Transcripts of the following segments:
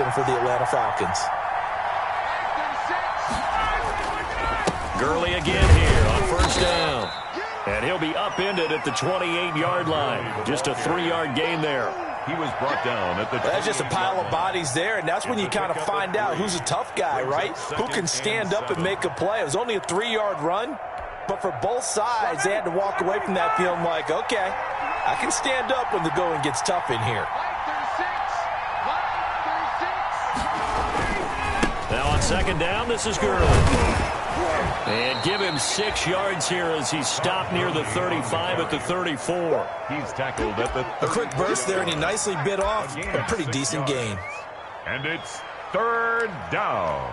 happen for the Atlanta Falcons. Gurley again here on first down. And he'll be upended at the 28-yard line. Just a 3-yard gain there. He was brought down at the... That's just a pile of bodies there, and that's when you kind of find out who's a tough guy, right? Who can stand up and make a play. It was only a 3-yard run, but for both sides, they had to walk away from that feeling like, okay, I can stand up when the going gets tough in here. Now on second down, this is Gurley. And give him 6 yards here as he's stopped near the 35 at the 34. He's tackled at the... A quick burst there, and he nicely bit off a pretty decent gain. And it's third down.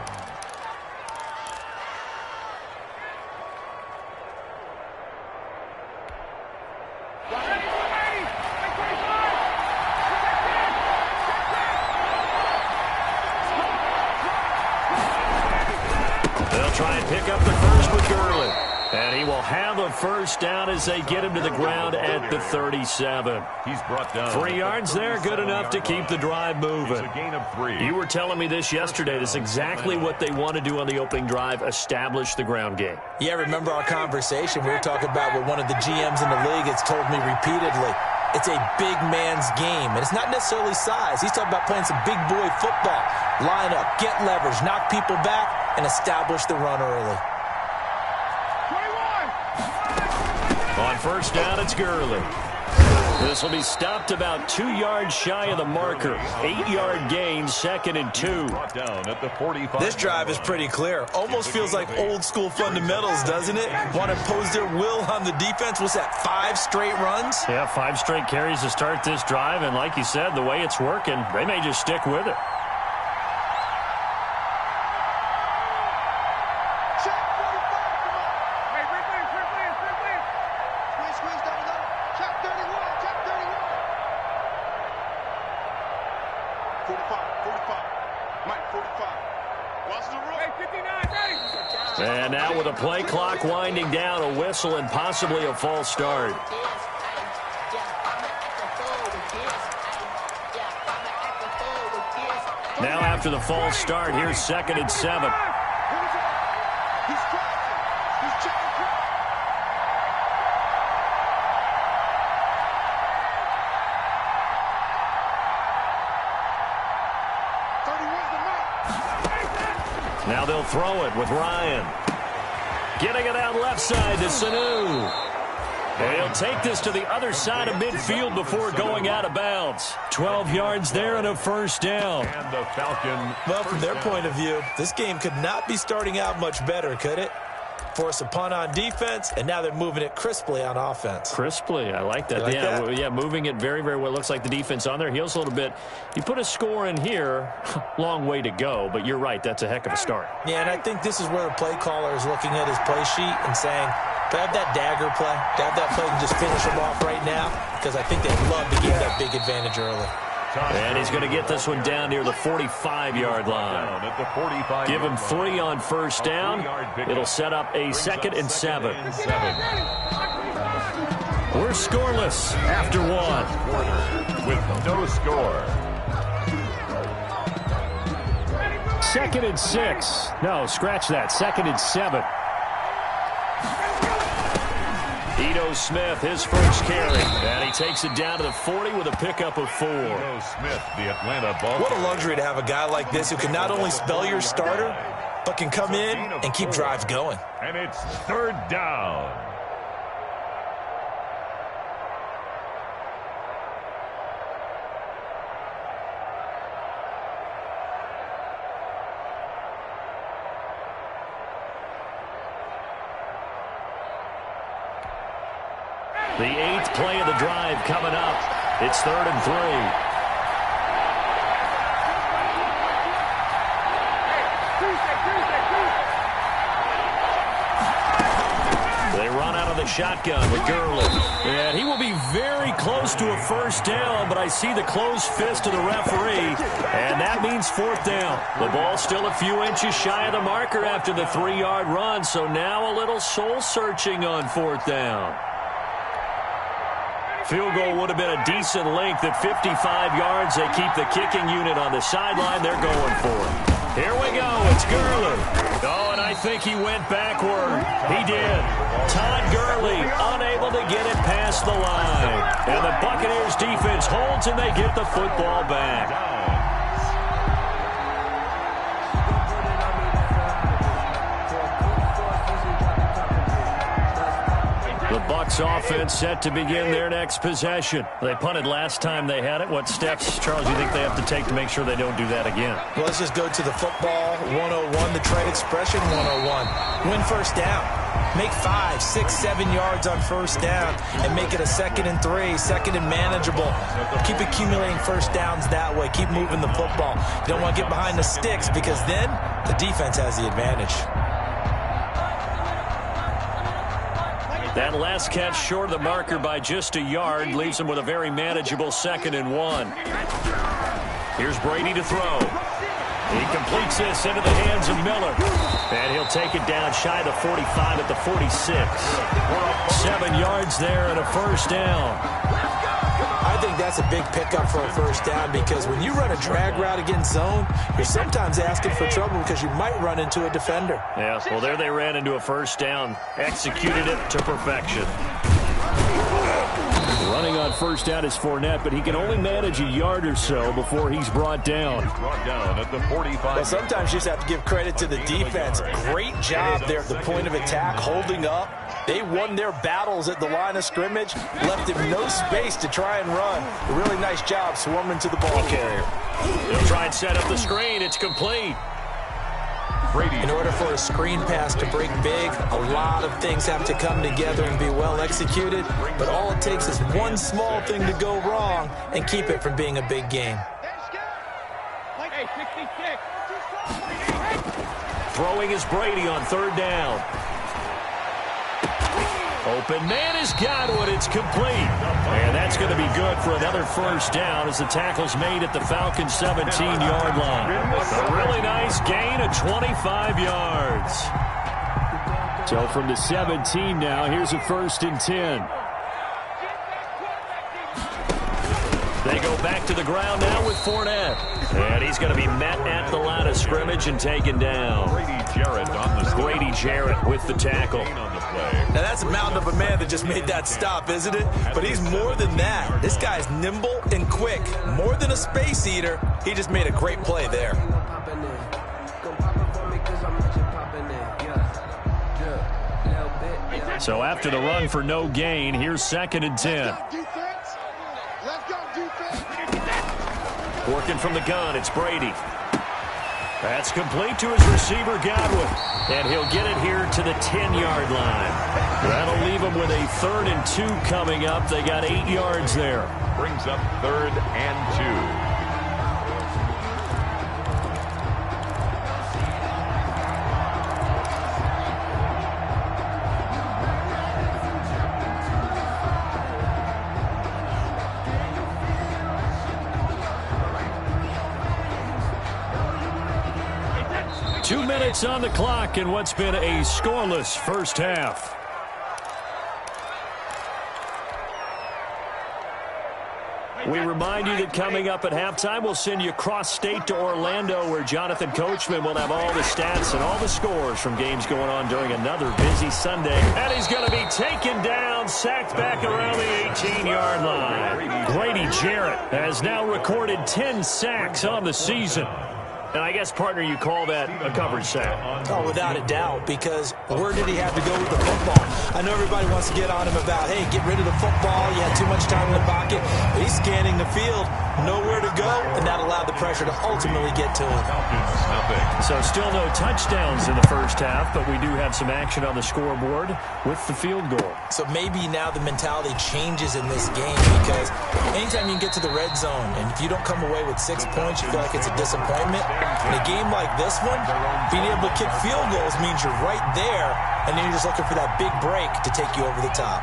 Try and pick up the first with Gurley. And he will have a first down as they get him to the ground at the 37. He's brought down. 3 yards there, good enough to keep the drive moving. It's a gain of 3. You were telling me this yesterday. This is exactly what they want to do on the opening drive, establish the ground game. Yeah, remember our conversation? We were talking about what one of the GMs in the league has told me repeatedly. It's a big man's game, and it's not necessarily size. He's talking about playing some big boy football. Line up, get leverage, knock people back, and establish the run early. 21. On first down, it's Gurley. This will be stopped about 2 yards shy of the marker. 8-yard gain, 2nd and 2. Down at the 45. This drive is pretty clear. Almost feels like old school fundamentals, doesn't it? Want to impose their will on the defense. What's that, 5 straight runs? Yeah, 5 straight carries to start this drive. And like you said, the way it's working, they may just stick with it. And now with a play clock winding down, a whistle and possibly a false start. Now after the false start, here's 2nd and 7. Now they'll throw it with Ryan. Getting it out left side to Sanu. And he'll take this to the other side of midfield before going out of bounds. 12 yards there and a first down. And the Falcon. Well, from their point of view, this game could not be starting out much better, could it? Force a punt on defense, and now they're moving it crisply on offense. Crisply, I like that. Like that? Yeah, moving it very, very well. Looks like the defense on their heels a little bit. You put a score in here, long way to go, but you're right, that's a heck of a start. Yeah, and I think this is where the play caller is looking at his play sheet and saying, do I have that dagger play? Do I have that play and just finish them off right now? Because I think they'd love to give that big advantage early. And he's going to get this one down near the 45-yard line. At the 45. Give him 3 on first down. It'll set up a 2nd and 7. We're scoreless after 1. With no score. 2nd and 6. No, scratch that. 2nd and 7. Ito Smith, his first carry. And he takes it down to the 40 with a pickup of 4. Ito Smith, the Atlanta ball. What a luxury to have a guy like this who can not only spell your starter, but can come in and keep drives going. And it's third down. The 8th play of the drive coming up. It's 3rd and 3. They run out of the shotgun with Gurley. And he will be very close to a first down, but I see the closed fist of the referee, and that means 4th down. The ball still a few inches shy of the marker after the 3-yard run, so now a little soul-searching on 4th down. Field goal would have been a decent length at 55 yards. They keep the kicking unit on the sideline. They're going for it. Here we go. It's Gurley. Oh, and I think he went backward. He did. Todd Gurley unable to get it past the line. And the Buccaneers defense holds and they get the football back. The Bucs offense set to begin their next possession. They punted last time they had it. What steps, Charles, do you think they have to take to make sure they don't do that again? Well, let's just go to the football 101, the trade expression 101. Win first down. Make 5, 6, 7 yards on first down and make it a 2nd and 3, 2nd and manageable. Keep accumulating first downs that way. Keep moving the football. You don't want to get behind the sticks because then the defense has the advantage. That last catch short of the marker by just a yard leaves him with a very manageable 2nd and 1. Here's Brady to throw. He completes this into the hands of Miller. And he'll take it down shy of the 45 at the 46. 7 yards there and a first down. I think that's a big pickup for a first down because when you run a drag route against zone, you're sometimes asking for trouble because you might run into a defender. Yeah, well, there they ran into a first down. Executed it to perfection. Running on first down is Fournette, but he can only manage a yard or so before he's brought down. Brought down at the 45. Well, sometimes you just have to give credit to the defense. Great job there at the point of attack, holding up. They won their battles at the line of scrimmage, left him no space to try and run. A really nice job swarming to the ball carrier. They'll try and set up the screen. It's complete. Brady. In order for a screen pass to break big, a lot of things have to come together and be well executed. But all it takes is one small thing to go wrong and keep it from being a big game. Throwing is Brady on third down. Open man has got it. It's complete. And that's going to be good for another first down as the tackle's made at the Falcons' 17-yard line. A really nice gain of 25 yards. So from the 17 now, here's a 1st and 10. They go back to the ground now with Fournette. And he's going to be met at the line of scrimmage and taken down. Grady Jarrett on the Grady Jarrett with the tackle. on the play. Now, that's a mountain of a man that just made that stop, isn't it? But he's more than that. This guy's nimble and quick. More than a space eater. He just made a great play there. So after the run for no gain, here's 2nd and 10. Working from the gun, it's Brady. That's complete to his receiver, Godwin. And he'll get it here to the 10-yard line. That'll leave him with a 3rd and 2 coming up. They got 8 yards there. Brings up 3rd and 2. 2 minutes on the clock in what's been a scoreless first half. We remind you that coming up at halftime, we'll send you cross-state to Orlando, where Jonathan Coachman will have all the stats and all the scores from games going on during another busy Sunday. And he's going to be taken down, sacked back around the 18-yard line. Grady Jarrett has now recorded 10 sacks on the season. And I guess, partner, you call that a coverage sack. Oh, without a doubt, because where did he have to go with the football? I know everybody wants to get on him about, hey, get rid of the football. You had too much time in the pocket. But he's scanning the field, nowhere to go, and that allowed the pressure to ultimately get to him. So still no touchdowns in the first half, but we do have some action on the scoreboard with the field goal. So maybe now the mentality changes in this game because anytime you can get to the red zone, and if you don't come away with 6 points, you feel like it's a disappointment. In a game like this one, being able to kick field goals means you're right there, and then you're just looking for that big break to take you over the top.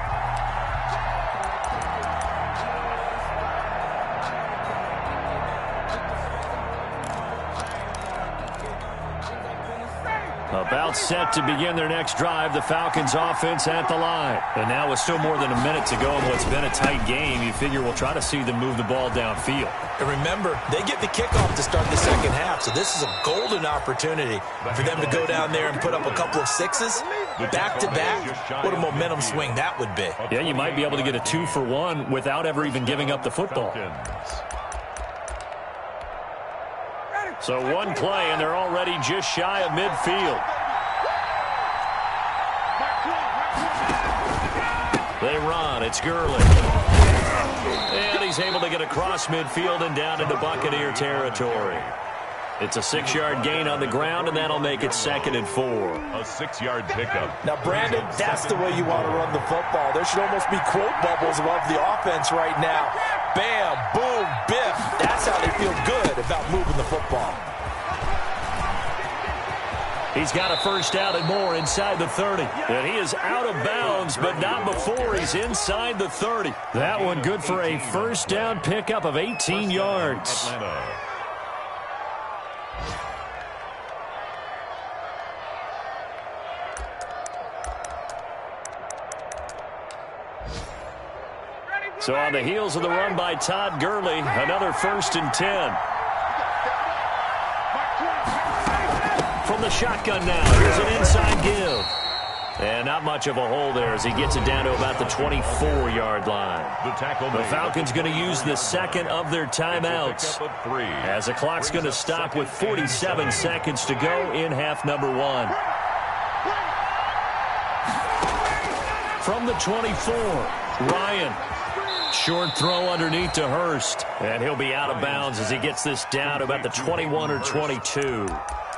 About set to begin their next drive, the Falcons offense at the line. And now with still more than a minute to go in what's been a tight game, you figure we'll try to see them move the ball downfield. And remember, they get the kickoff to start the second half, so this is a golden opportunity for them to go down there and put up a couple of sixes back-to-back. What a momentum swing that would be. Yeah, you might be able to get a 2-for-1 without ever even giving up the football. So one play, and they're already just shy of midfield. They run. It's Gurley. And he's able to get across midfield and down into Buccaneer territory. It's a 6-yard gain on the ground, and that'll make it 2nd and 4. A 6-yard pickup. Now, Brandon, that's the way you want to run the football. There should almost be quote bubbles above the offense right now. Bam, boom, biff. That's how they feel good about moving the football. He's got a first down and more inside the 30. And he is out of bounds, but not before he's inside the 30. That one good for a first down pickup of 18 yards. Atlanta. So on the heels of the run by Todd Gurley, another 1st and 10. From the shotgun now, here's an inside give. And not much of a hole there as he gets it down to about the 24-yard line. The Falcons going to use the second of their timeouts as the clock's going to stop with 47 seconds to go in half number 1. From the 24, Ryan. Short throw underneath to Hurst. And he'll be out of bounds as he gets this down to about the 21 or 22.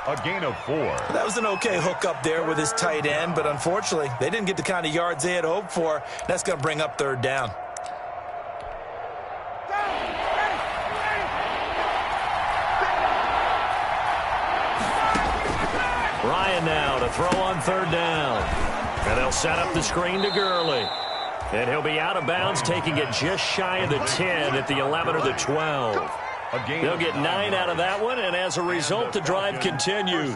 A gain of 4. That was an okay hook up there with his tight end, but unfortunately, they didn't get the kind of yards they had hoped for. That's going to bring up 3rd down. Ryan now to throw on 3rd down. And they'll set up the screen to Gurley. And he'll be out of bounds, taking it just shy of the 10 at the 11 or the 12. They'll get 9 out of that one, and as a result, the drive continues.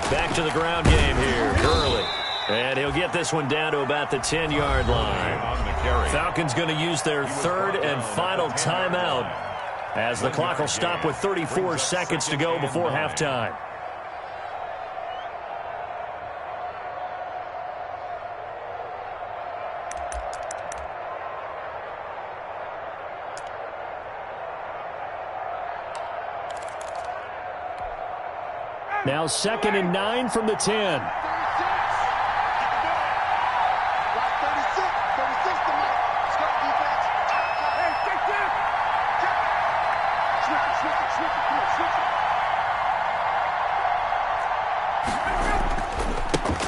Back to the ground game here, Gurley. And he'll get this one down to about the 10-yard line. Falcons going to use their 3rd and final timeout as the clock will stop with 34 seconds to go before halftime. Now 2nd and 9 from the 10.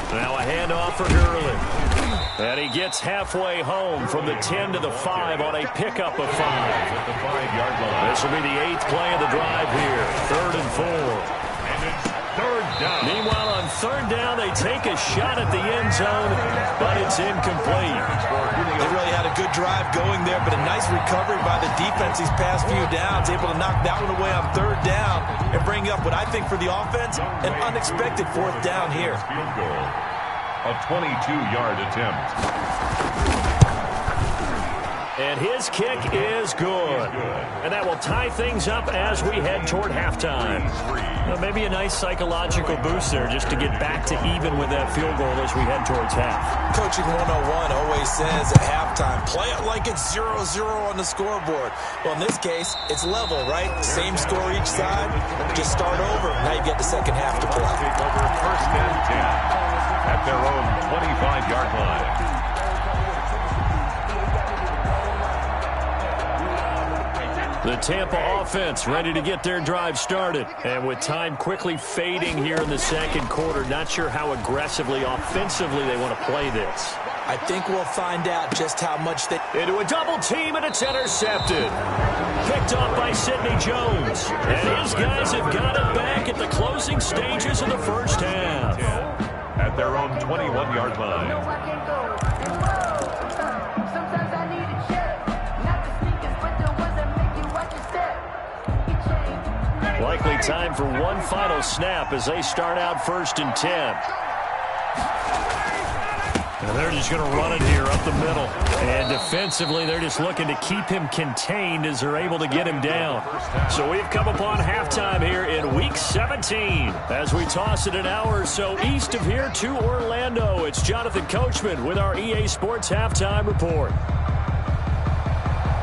Now a handoff for Gurley. And he gets halfway home from the 10 to the 5 on a pickup of 5. At the 5-yard line. This will be the 8th play of the drive here. 3rd and 4. And it's 3rd down. Meanwhile, on 3rd down, they take a shot at the end zone, but it's incomplete. They really had a good drive going there, but a nice recovery by the defense these past few downs, able to knock that one away on 3rd down and bring up what I think for the offense, an unexpected 4th down here. Field goal. A 22-yard attempt. And his kick is good. And that will tie things up as we head toward halftime. Well, maybe a nice psychological boost there just to get back to even with that field goal as we head towards half. Coaching 101 always says at halftime, play it like it's 0-0 on the scoreboard. Well, in this case, it's level, right? Same score each side. Just start over. Now you get the second half to play. Over 1st and 10 at their own 25-yard line. The Tampa offense ready to get their drive started. And with time quickly fading here in the 2nd quarter, not sure how aggressively, offensively they want to play this. I think we'll find out just how much they... Into a double team, and it's intercepted. Picked off by Sidney Jones. And his guys have got it back at the closing stages of the first half. At their own 21-yard line. Likely time for one final snap as they start out 1st and 10. And they're just going to run it here up the middle. And defensively, they're just looking to keep him contained as they're able to get him down. So we've come upon halftime here in Week 17. As we toss it an hour or so east of here to Orlando, it's Jonathan Coachman with our EA Sports Halftime Report.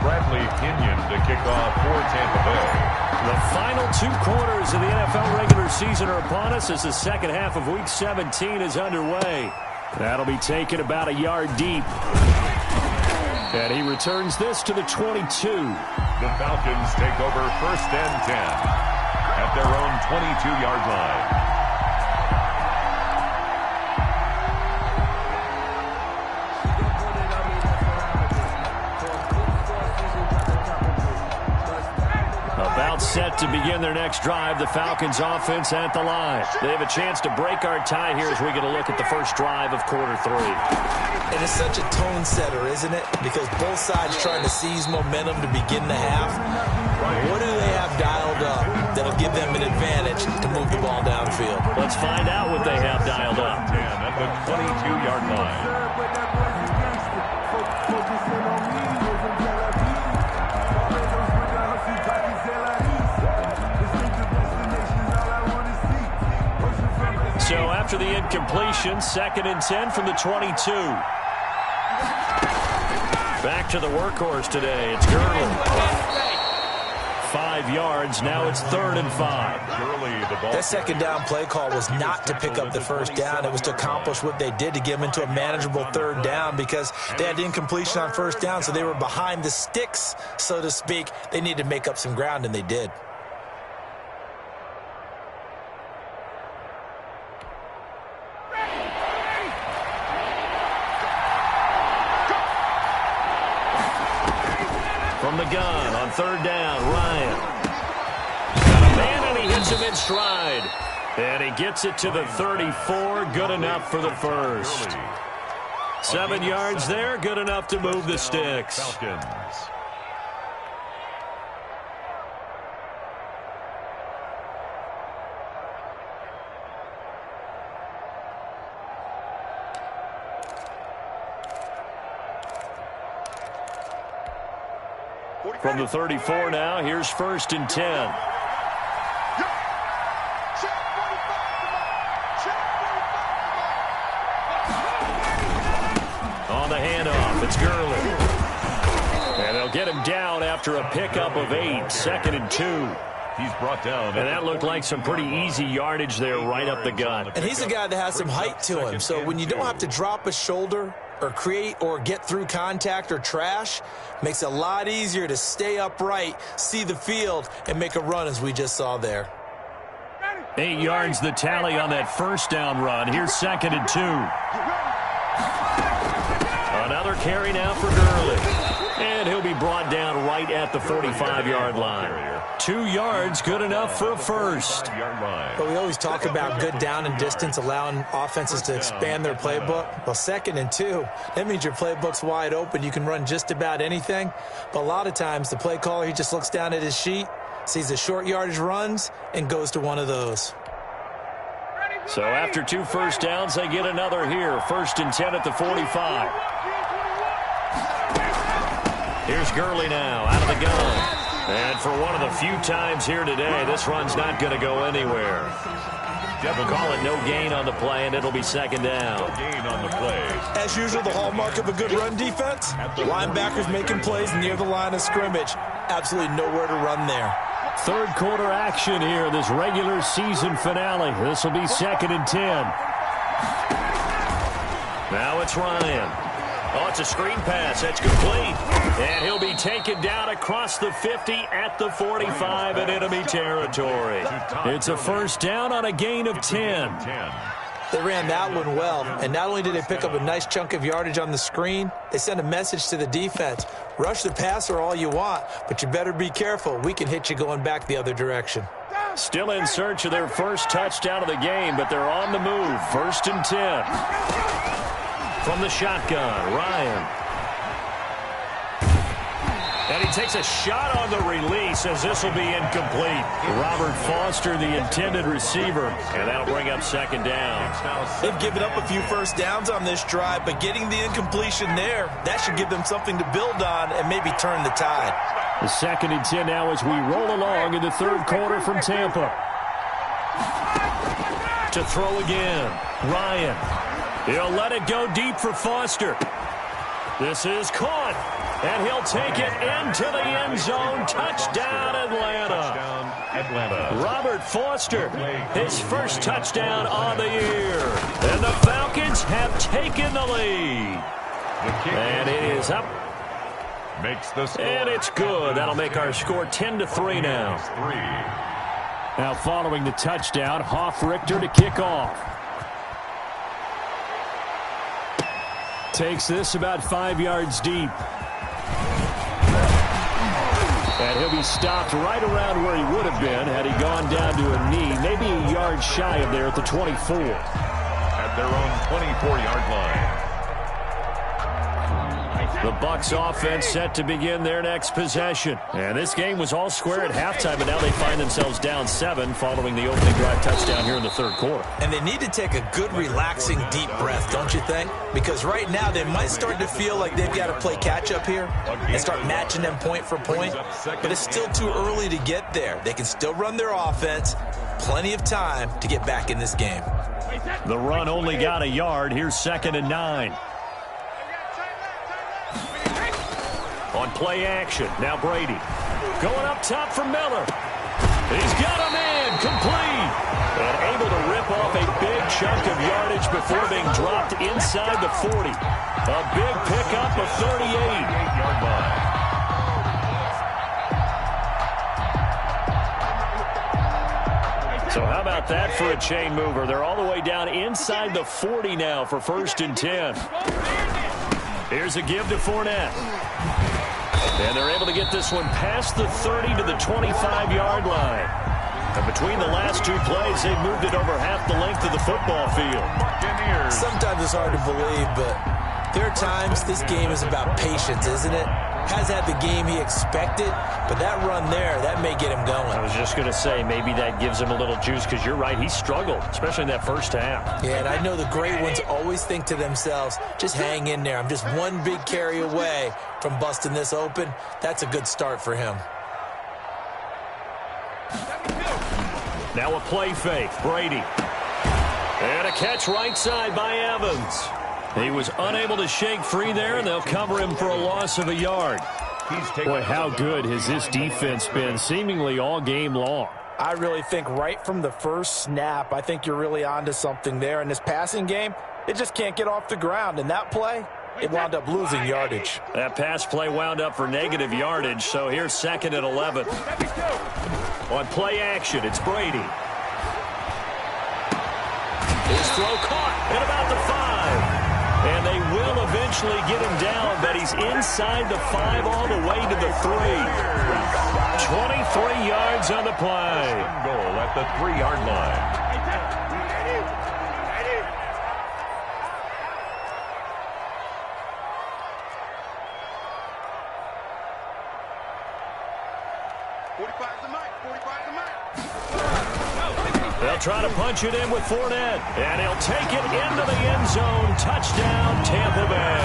Bradley Kenyon to kick off for Tampa Bay. The final 2 quarters of the NFL regular season are upon us as the second half of Week 17 is underway. That'll be taken about a yard deep. And he returns this to the 22. The Falcons take over 1st and 10 at their own 22-yard line. About set to begin their next drive, the Falcons offense at the line. They have a chance to break our tie here as we get a look at the first drive of quarter 3. And it's such a tone setter, isn't it? Because both sides trying to seize momentum to begin the half. What do they have dialed up that'll give them an advantage to move the ball downfield? Let's find out what they have dialed up. At the 22-yard line. So after the incompletion, 2nd and 10 from the 22. Back to the workhorse today. It's Gurley. 5 yards. Now it's 3rd and 5. That second down play call was not to pick up the first down. It was to accomplish what they did to get them into a manageable 3rd down because they had incompletion on 1st down, so they were behind the sticks, so to speak. They needed to make up some ground, and they did. From the gun on 3rd down, Ryan. Got a man, and he hits him in stride. And he gets it to the 34. Good enough for the first. 7 yards there. Good enough to move the sticks. Falcons. From the 34 now, here's 1st and 10. On the handoff, it's Gurley. And they'll get him down after a pickup of 8, 2nd and 2. He's brought down. And that looked like some pretty easy yardage there right up the gut. And he's a guy that has some height to him, so when you don't have to drop a shoulder or create or get through contact or trash, makes it a lot easier to stay upright, see the field, and make a run as we just saw there. 8 yards the tally on that 1st down run. Here's 2nd and 2. Another carry now for Gurley. And he'll be brought down right at the 45-yard line. 2 yards, good enough for a first. But we always talk about good down and distance, allowing offenses to expand their playbook. Well, 2nd and 2, that means your playbook's wide open. You can run just about anything. But a lot of times, the play caller, he just looks down at his sheet, sees the short yardage runs, and goes to one of those. So after 2 first downs, they get another here. 1st and 10 at the 45. Here's Gurley now, out of the gun. And for one of the few times here today, this run's not going to go anywhere. We'll call it no gain on the play, and it'll be 2nd down. No gain on the play. As usual, the hallmark of a good run defense, linebackers making plays near the line of scrimmage. Absolutely nowhere to run there. 3rd quarter action here, this regular season finale. This will be 2nd and 10. Now it's Ryan. Oh, it's a screen pass. That's complete. And he'll be taken down across the 50 at the 45 in enemy territory. It's a 1st down on a gain of 10. They ran that one well, and not only did they pick up a nice chunk of yardage on the screen, they sent a message to the defense. Rush the passer all you want, but you better be careful. We can hit you going back the other direction. Still in search of their first touchdown of the game, but they're on the move. 1st and 10. From the shotgun, Ryan. And he takes a shot on the release as this will be incomplete. Robert Foster, the intended receiver, and that'll bring up 2nd down. They've given up a few first downs on this drive, but getting the incompletion there, that should give them something to build on and maybe turn the tide. The 2nd and 10 now as we roll along in the 3rd quarter from Tampa. To throw again, Ryan. He'll let it go deep for Foster. This is caught. And he'll take it into the end zone. Touchdown, Atlanta. Robert Foster, his first touchdown on the year. And the Falcons have taken the lead. And it is up. And it's good. That'll make our score 10-3 now. Now following the touchdown, Hoff-Richter to kick off. Takes this about 5 yards deep. And he'll be stopped right around where he would have been had he gone down to a knee, maybe a yard shy of there at the 24. At their own 24-yard line. The Bucs offense set to begin their next possession. And this game was all square at halftime, but now they find themselves down 7 following the opening drive touchdown here in the 3rd quarter. And they need to take a good, relaxing, deep breath, don't you think? Because right now they might start to feel like they've got to play catch-up here and start matching them point for point. But it's still too early to get there. They can still run their offense. Plenty of time to get back in this game. The run only got a yard. Here's 2nd and 9. On play action, now Brady. Going up top for Miller. He's got him in, complete. And able to rip off a big chunk of yardage before being dropped inside the 40. A big pickup of 38. 8-yard line. So how about that for a chain mover? They're all the way down inside the 40 now for 1st and 10. Here's a give to Fournette. And they're able to get this one past the 30 to the 25-yard line. And between the last 2 plays, they've moved it over half the length of the football field. Sometimes it's hard to believe, but there are times this game is about patience, isn't it? Has had the game he expected, but that run there, that may get him going. I was just going to say, maybe that gives him a little juice, because you're right, he struggled, especially in that first half. Yeah, and I know the great ones always think to themselves, just hang in there. I'm just one big carry away from busting this open. That's a good start for him. Now a play fake, Brady. And a catch right side by Evans. He was unable to shake free there, and they'll cover him for a loss of a yard. Boy, how good has this defense been seemingly all game long? I really think right from the first snap, I think you're really onto something there. In this passing game, it just can't get off the ground. And that play, it wound up losing yardage. That pass play wound up for negative yardage, so here's 2nd and 11. On play action, it's Brady. His throw caught at about the 5. And they will eventually get him down, but he's inside the 5 all the way to the 3. 23 yards on the play. Goal at the 3-yard line. They'll try to punch it in with Fournette, and he'll take it into the end zone. Touchdown, Tampa Bay.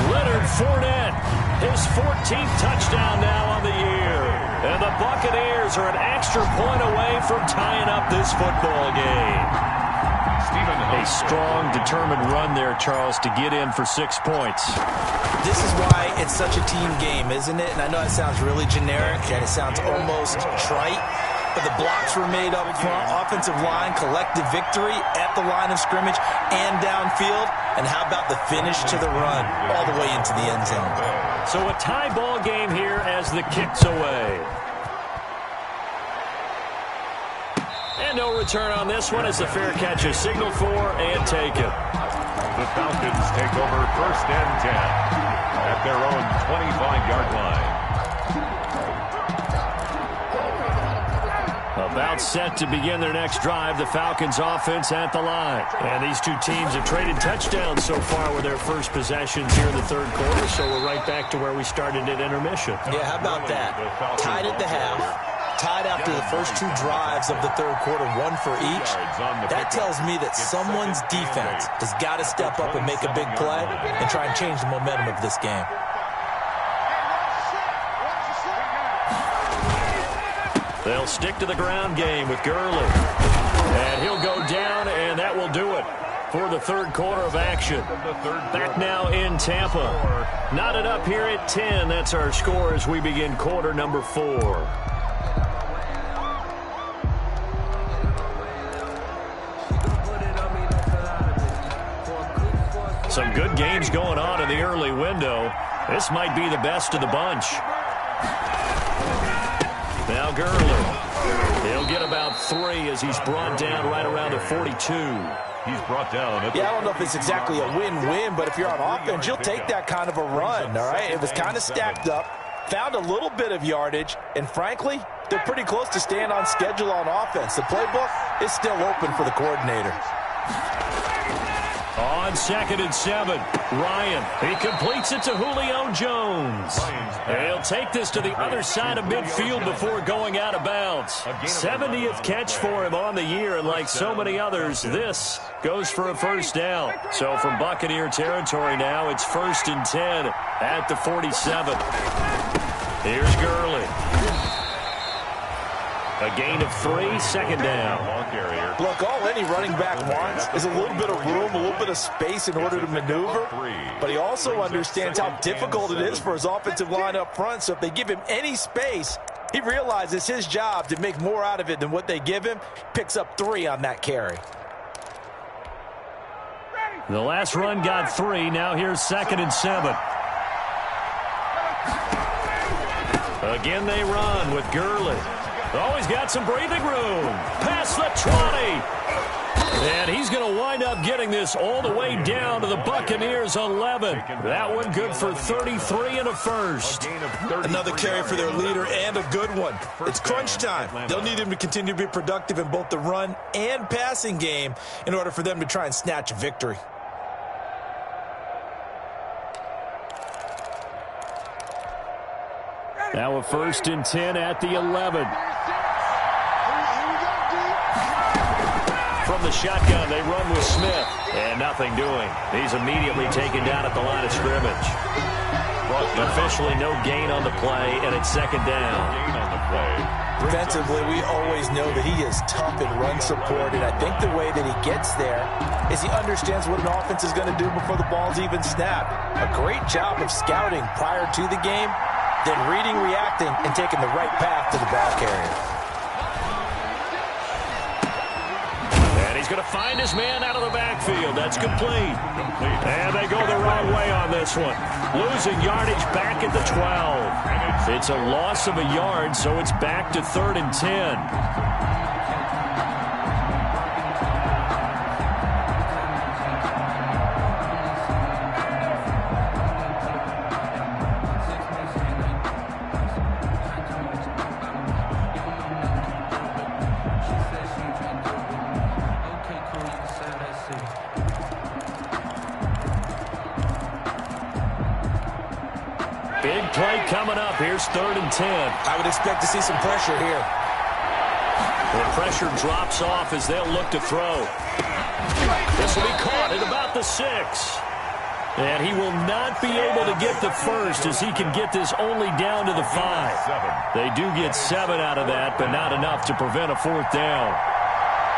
Leonard Fournette, his 14th touchdown now on the year. And the Buccaneers are an extra point away from tying up this football game. A strong, determined run there, Charles, to get in for 6 points. This is why it's such a team game, isn't it? And I know that sounds really generic, and it sounds almost trite. But the blocks were made up front, offensive line, collective victory at the line of scrimmage and downfield. And how about the finish to the run all the way into the end zone? So a tie ball game here as the kick's away. And no return on this one as the fair catch is signaled for and taken. The Falcons take over 1st and 10 at their own 25-yard line. About set to begin their next drive, the Falcons offense at the line. And these two teams have traded touchdowns so far with their first possessions here in the third quarter, so we're right back to where we started at intermission. Yeah, how about that? Tied at the half, tied after the first two drives of the third quarter, one for each. That tells me that someone's defense has got to step up and make a big play and try and change the momentum of this game. They'll stick to the ground game with Gurley. And he'll go down, and that will do it for the third quarter of action. Back now in Tampa. Knotted up here at 10. That's our score as we begin quarter number 4. Some good games going on in the early window. This might be the best of the bunch. Now Gurley. He'll get about 3 as he's brought down right around the 42. He's brought down. Yeah, I don't know if it's exactly a win-win, but if you're on offense, you'll take that kind of a run, all right? It was kind of stacked up, found a little bit of yardage, and frankly, they're pretty close to staying on schedule on offense. The playbook is still open for the coordinator. On 2nd and 7, Ryan. He completes it to Julio Jones. He'll take this to the other side of midfield before going out of bounds. 70th catch for him on the year, and like so many others, this goes for a first down. So from Buccaneer territory now, it's 1st and 10 at the 47. Here's Gurley. A gain of 3, 2nd down. Look, all any running back wants is a little bit of room, a little bit of space in order to maneuver. But he also understands how difficult it is for his offensive line up front. So if they give him any space, he realizes his job to make more out of it than what they give him. Picks up 3 on that carry. The last run got 3. Now here's 2nd and 7. Again they run with Gurley. Oh, he's got some breathing room. Past the 20. And he's going to wind up getting this all the way down to the Buccaneers' 11. That one good for 33 and a first. Another carry for their leader and a good one. It's crunch time. They'll need him to continue to be productive in both the run and passing game in order for them to try and snatch a victory. Now a 1st and 10 at the 11. From the shotgun, they run with Smith. And nothing doing. He's immediately taken down at the line of scrimmage. Officially no gain on the play, and it's 2nd down. Defensively, we always know that he is tough in run support, and I think the way that he gets there is he understands what an offense is going to do before the ball's even snapped. A great job of scouting prior to the game, then reading, reacting, and taking the right path to the ball carrier. He's going to find his man out of the backfield. That's complete. And they go the wrong way on this one. Losing yardage back at the 12. It's a loss of a yard, so it's back to 3rd and 10. Big play coming up. Here's 3rd and 10. I would expect to see some pressure here. The pressure drops off as they'll look to throw. This will be caught at about the 6. And he will not be able to get the first as he can get this only down to the 5. They do get 7 out of that, but not enough to prevent a 4th down.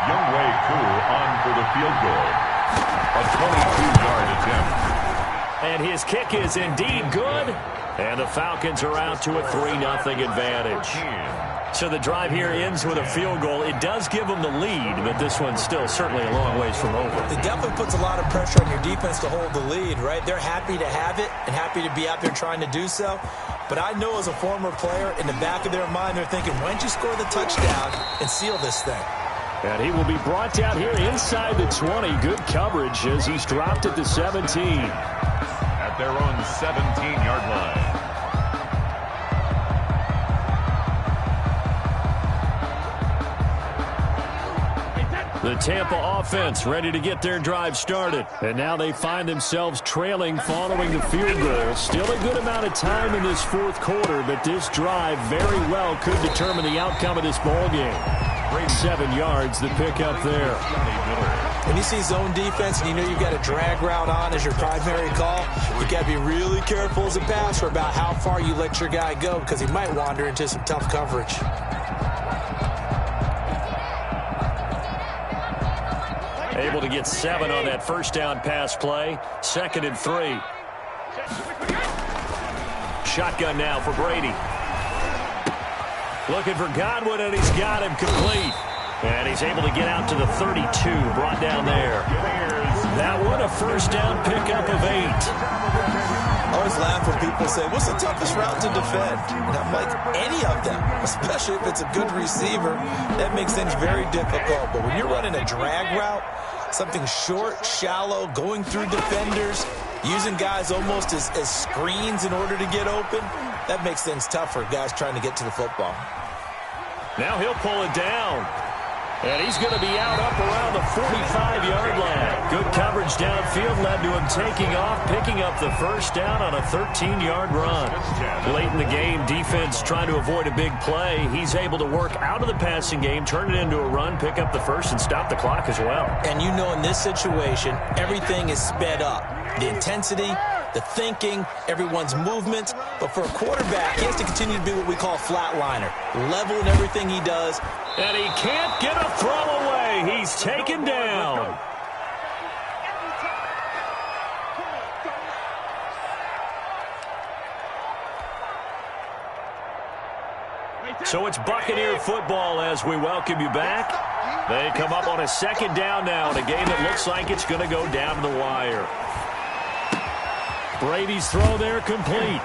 Younghoe Koo on for the field goal. A 22-yard attempt. And his kick is indeed good. And the Falcons are out to a 3-0 advantage. So the drive here ends with a field goal. It does give them the lead, but this one's still certainly a long ways from over. It definitely puts a lot of pressure on your defense to hold the lead, right? They're happy to have it and happy to be out there trying to do so. But I know as a former player, in the back of their mind, they're thinking, why don't you score the touchdown and seal this thing? And he will be brought down here inside the 20. Good coverage as he's dropped at the 17. At their own 17-yard line. The Tampa offense ready to get their drive started. And now they find themselves trailing following the field goal. Still a good amount of time in this fourth quarter, but this drive very well could determine the outcome of this ball game. 7 yards, the pickup there. When you see zone defense and you know you've got a drag route on as your primary call, you've got to be really careful as a passer about how far you let your guy go because he might wander into some tough coverage. Able to get 7 on that first down pass play. 2nd and 3. Shotgun now for Brady. Looking for Godwin, and he's got him complete. And he's able to get out to the 32, brought down there. That one, a first down pickup of 8. I always laugh when people say, what's the toughest route to defend? And I'm like, any of them, especially if it's a good receiver. That makes things very difficult. But when you're running a drag route, something short, shallow, going through defenders, using guys almost as screens in order to get open, that makes things tough for guys trying to get to the football. Now he'll pull it down. And he's going to be out up around the 45-yard line. Good coverage downfield led to him taking off, picking up the first down on a 13-yard run. Late in the game, defense trying to avoid a big play. He's able to work out of the passing game, turn it into a run, pick up the first, and stop the clock as well. And you know in this situation, everything is sped up. The intensity, the thinking, everyone's movement. But for a quarterback, he has to continue to be what we call a flatliner. Level in everything he does. And he can't get a throw away. He's taken down. So it's Buccaneer football as we welcome you back. They come up on a 2nd down now in a game that looks like it's going to go down to the wire. Brady's throw there complete.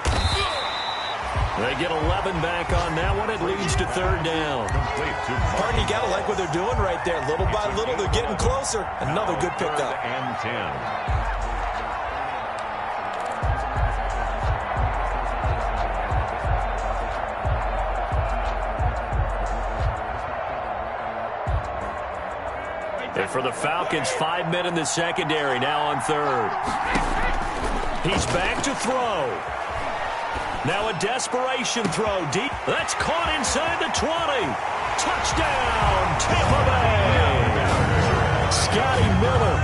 They get 11 back on that one. It leads to 3rd down. Pardon, you got to like what they're doing right there. Little by little, they're getting closer. Another good pickup. And 10. And for the Falcons, 5 men in the secondary, now on 3rd. He's back to throw. Now a desperation throw deep. That's caught inside the 20. Touchdown, Tampa Bay. Scotty Miller,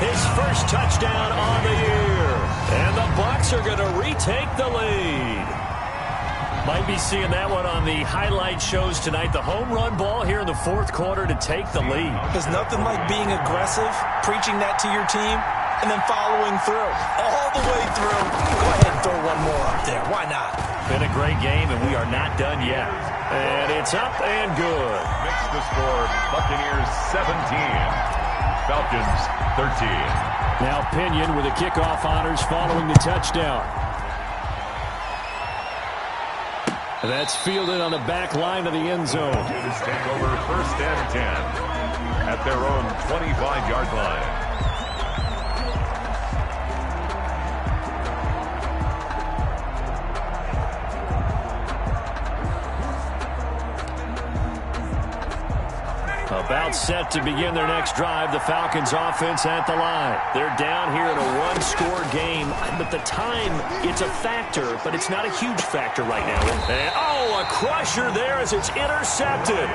his first touchdown on the year. And the Bucs are going to retake the lead. Might be seeing that one on the highlight shows tonight. The home run ball here in the 4th quarter to take the lead. There's nothing like being aggressive, preaching that to your team, and then following through. All the way through. Go ahead and throw one more up there. Why not? Been a great game, and we are not done yet. And it's up and good. Mix the score, Buccaneers 17, Falcons 13. Now Pinion with the kickoff honors following the touchdown. That's fielded on the back line of the end zone. Falcons take over 1st and 10 at their own 25-yard line. About set to begin their next drive. The Falcons offense at the line. They're down here in a one-score game, but the time, it's a factor, but it's not a huge factor right now. And, oh, a crusher there as it's intercepted.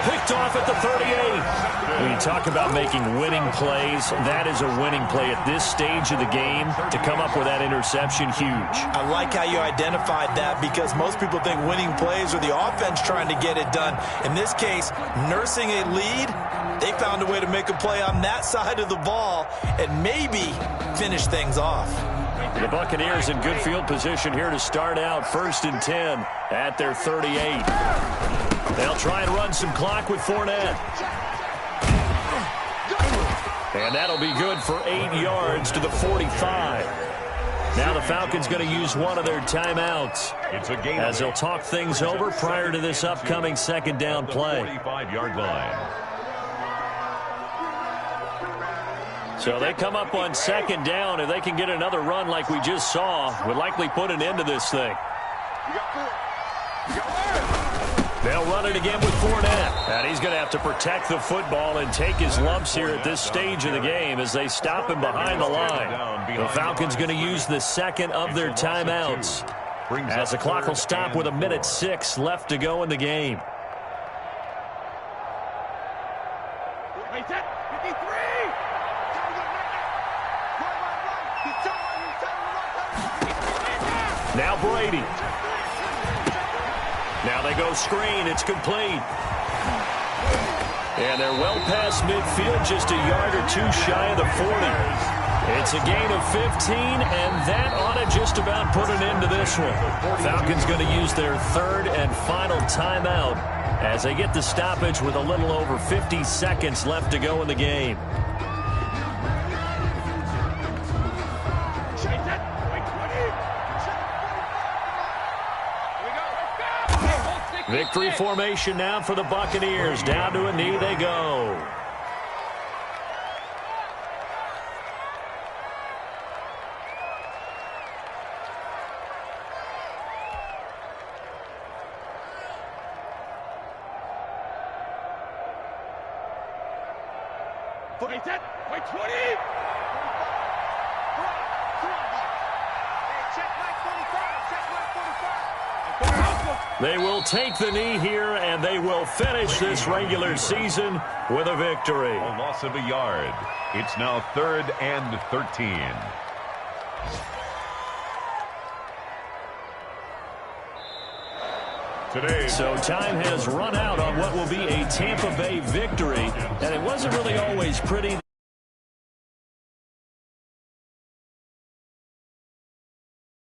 Picked off at the 38. When you talk about making winning plays, that is a winning play at this stage of the game. To come up with that interception, huge. I like how you identified that because most people think winning plays are the offense trying to get it done. In this case, nursing a lead, they found a way to make a play on that side of the ball and maybe finish things off. The Buccaneers in good field position here to start out 1st and 10 at their 38. They'll try and run some clock with Fournette. And that'll be good for 8 yards to the 45. Now the Falcons going to use one of their timeouts It's a game as they'll talk things over prior to this upcoming 2nd down play. 45-yard line. So they come up on second down. If they can get another run like we just saw, would likely put an end to this thing. They'll run it again with Fournette. And he's going to have to protect the football and take his lumps here at this stage of the game as they stop him behind the line. The Falcons going to use the second of their timeouts as the clock will stop with 1:06 left to go in the game. Now Brady. Now they go screen. It's complete. And they're well past midfield, just a yard or two shy of the 40. It's a gain of 15, and that ought to just about put an end to this one. Falcons going to use their third and final timeout as they get the stoppage with a little over 50 seconds left to go in the game. Victory formation now for the Buccaneers. Down to a knee they go. They will take the knee here, and they will finish this regular season with a victory. A loss of a yard. It's now 3rd and 13. So time has run out on what will be a Tampa Bay victory. And it wasn't really always pretty.